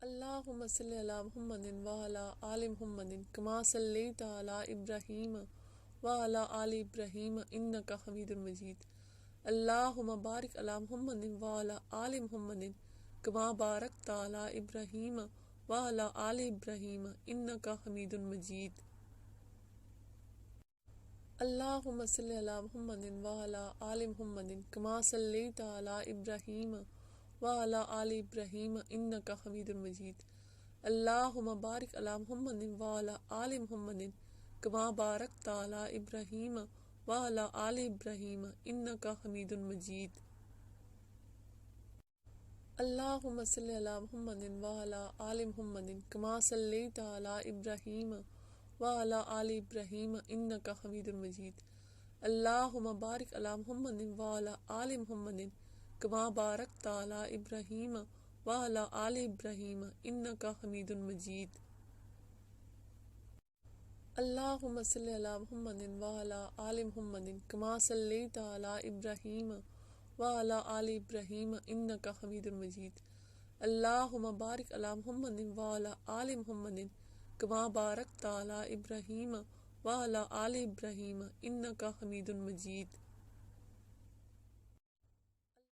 اللہم صلی علی محمد وعلی آل محمد کما صلیت علی ابراہیم وعلی آل ابراہیم انک حمید مجید۔ اللہم بارک علی محمد وعلی آل محمد کما بارکت علی ابراہیم وعلی آل ابراہیم انک حمید مجید۔ اللہم صلی علی محمد وعلی آل محمد کما صلیت علی ابراہیم وعلی آل ابراہیم انک حمید مجید۔ اللہم بارک علی محمد وعلی آل محمد کما بارکت علی ابراہیم وعلی آل ابراہیم انک حمید مجید۔ اللہم صلی علی محمد وعلی آل محمد کما صلیت علی ابراہیم وعلی آل ابراہیم انک حمید مجید۔ اللہم بارک علی محمد وعلی آل محمد کما بارکت علی ابراہیم وعلی آل ابراہیم انک حمید مجید۔ اللہم صلی علی محمد وعلی آل محمد کما صلیت علی ابراہیم وعلی آل ابراہیم انک حمید مجید۔ اللہم بارک علی محمد وعلی آل محمد کما بارکت علی ابراہیم وعلی آل ابراہیم انک حمید مجید۔